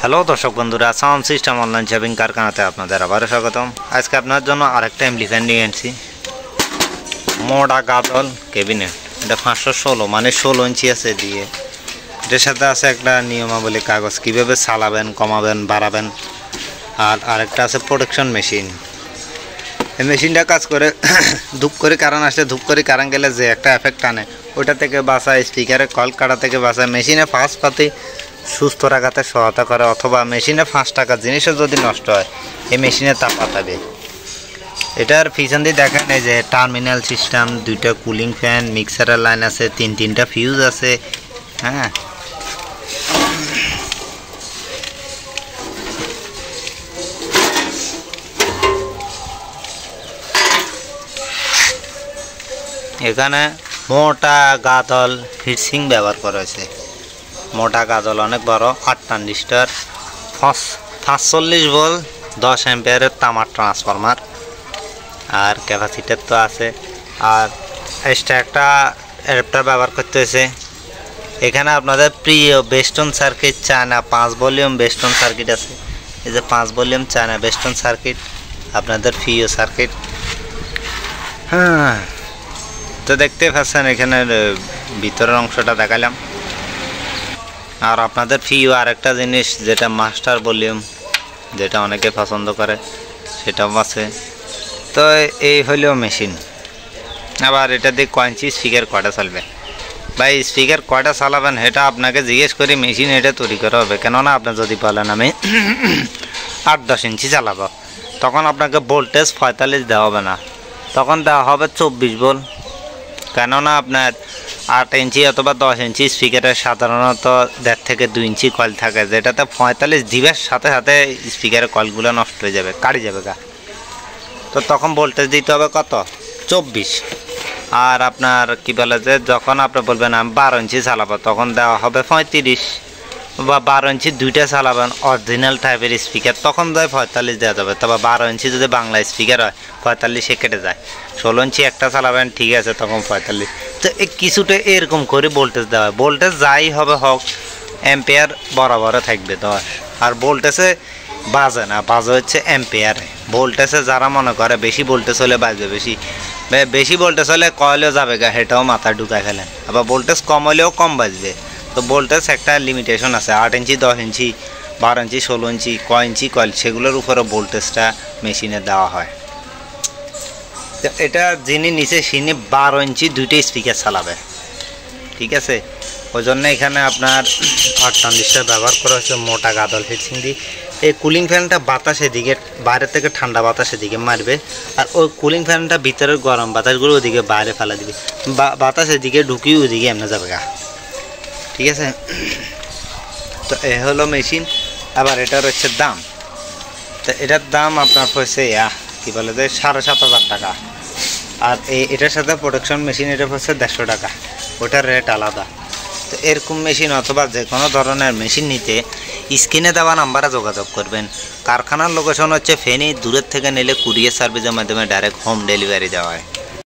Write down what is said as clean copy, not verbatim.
Hello দর্শক বন্ধুরা, sound system online shopping কারখানাতে আপনাদের আবারও স্বাগতম। আজকে আপনার জন্য আরেকটা এমপ্লিফায়ার নিয়ে এনেছি, মোটা গাদল ক্যাবিনেট। এটা 516 মানে 16 ইঞ্চি আছে দিয়ে। এটার সাথে আছে একটা নিয়মাবলী কাগজ, কীভাবে চালাবেন, কমাবেন, বাড়াবেন। আর আরেকটা আছে প্রোটেকশন মেশিন। এই মেশিনটা কাজ করে ধূপ করে কারেন্ট আসলে, ধূপ করে কারেন্ট গেলে যে একটা এফেক্ট আনে, ওইটা থেকে বাঁচায়, স্পিকারে কল কাটা থেকে বাঁচায়, মেশিনে ফাঁস পাতি সুস্থ রাখাতে সহায়তা করে। অথবা মেশিনে 5 টাকার জিনিসও যদি নষ্ট হয়, এই মেশিনে তা পাঠাবে। এটার পিছন দিয়ে দেখেন, এই যে টার্মিনাল সিস্টেম, 2টা কুলিং ফ্যান, মিক্সারের লাইন আছে, 3টা ফিউজ আছে। হ্যাঁ, এখানে মোটা গাদল হিটসিং ব্যবহার করা হয়েছে। মোটা গাজল অনেক বড়, 8 ট্রানজিস্টার, 45 ভোল্ট, 10 অ্যাম্পিয়ারের তামার ট্রান্সফরমার। আর ক্যাপাসিটার তো আছে। আর এক্সট্রা একটা অ্যাডাপ্টার ব্যবহার করতে হয়েছে। এখানে আপনাদের প্রিয় বেস্টন সার্কিট, চায়না 5 ভলিউম বেস্টন সার্কিট আছে। এই যে 5 ভলিউম চায়না বেস্টন সার্কিট, আপনাদের প্রিয় সার্কিট। হ্যাঁ, তো দেখতে পাচ্ছেন এখানে ভিতরের অংশটা দেখালাম। আর আপনাদের প্রিয় আরেকটা জিনিস, যেটা মাস্টার ভলিউম, যেটা অনেকে পছন্দ করে, সেটাও আছে। তো এই হলো মেশিন। আবার এটা দিয়ে কয়েঞ্চি স্পিকার কয়টা চলবে, ভাই স্পিকার কয়টা চালাবেন এটা আপনাকে জিজ্ঞেস করি মেশিন এটা তৈরি করা হবে। কেননা আপনি যদি বলেন আমি 8-10 ইঞ্চি চালাবো, তখন আপনাকে ভোল্টেজ 45 দেওয়া হবে না, তখন দেওয়া হবে 24 ভোল্ট। কেননা আপনার 8 ইঞ্চি অথবা 10 ইঞ্চি স্পিকারের সাধারণত 1.5 থেকে 2 ইঞ্চি কয়েল থাকে, যেটাতে 45 দিবের সাথে সাথে স্পিকারের কয়েলগুলো নষ্ট হয়ে যাবে, কাটি যাবে গা। তো তখন ভোল্টেজ দিতে হবে কত? 24। আর আপনার কি বলে যে, যখন আপনি বলবেন আমি 12 ইঞ্চি চালাবো, তখন দেওয়া হবে 35। বা 12 ইঞ্চি 2টা চালাবেন অরিজিনাল টাইপের স্পিকার, তখন দেয় 45 দেওয়া যাবে। তবে 12 ইঞ্চি যদি বাংলা স্পিকার হয় 45 কেটে যায়। 16 ইঞ্চি একটা চালাবেন, ঠিক আছে, তখন 45। তো কিছুটা এরকম করে ভোল্টেজ দেওয়া হয়। ভোল্টেজ যাই হবে হোক, অ্যাম্পিয়ার বরাবরে থাকবে 10। আর ভোল্টেজে বাজে না, বাজে হচ্ছে অ্যাম্পিয়ারে। ভোল্টেজে যারা মনে করে বেশি ভোল্টেজ হলে বাজবে বেশি, বেশি ভোল্টেজ হলে কয়েলেও যাবে গা, সেটাও মাথায় ঢুকায় ফেলেন। আবার ভোল্টেজ কম হলেও কম বাজবে। তো ভোল্টেজ একটা লিমিটেশন আছে। 8 ইঞ্চি, 10 ইঞ্চি, 12 ইঞ্চি, 16 ইঞ্চি, কয় ইঞ্চি কয়েল, সেগুলোর উপরে ভোল্টেজটা মেশিনে দেওয়া হয়। তো এটা যিনি নিচে সিনি 12 ইঞ্চি 2টা স্পিকার চালাবে, ঠিক আছে। ওই জন্য এখানে আপনার 8 ট্রানজিস্টার ব্যবহার করা হচ্ছে, মোটা গাদল হিটসিং দিয়ে। এই কুলিং ফ্যানটা বাতাসের দিকে, বাইরের থেকে ঠান্ডা বাতাসের দিকে মারবে, আর ওই কুলিং ফ্যানটা ভিতরের গরম বাতাসগুলো ওদিকে বাইরে ফেলা দিবে, বাতাসের দিকে ঢুকিয়ে ওইদিকে এমনি যাবে গা, ঠিক আছে। তো এ হলো মেশিন। আবার এটার হচ্ছে দাম। তো এটার দাম আপনার হচ্ছে কী বলে যে 7,500 টাকা। আর এটার সাথে প্রোটেকশন মেশিন এটা হচ্ছে 150 টাকা, ওটার রেট আলাদা। তো এরকম মেশিন অথবা যে কোনো ধরনের মেশিন নিতে স্ক্রিনে দেওয়া নাম্বারে যোগাযোগ করবেন। কারখানার লোকেশন হচ্ছে ফেনী। দূরের থেকে নিলে কুরিয়ার সার্ভিসের মাধ্যমে ডাইরেক্ট হোম ডেলিভারি দেওয়া হয়।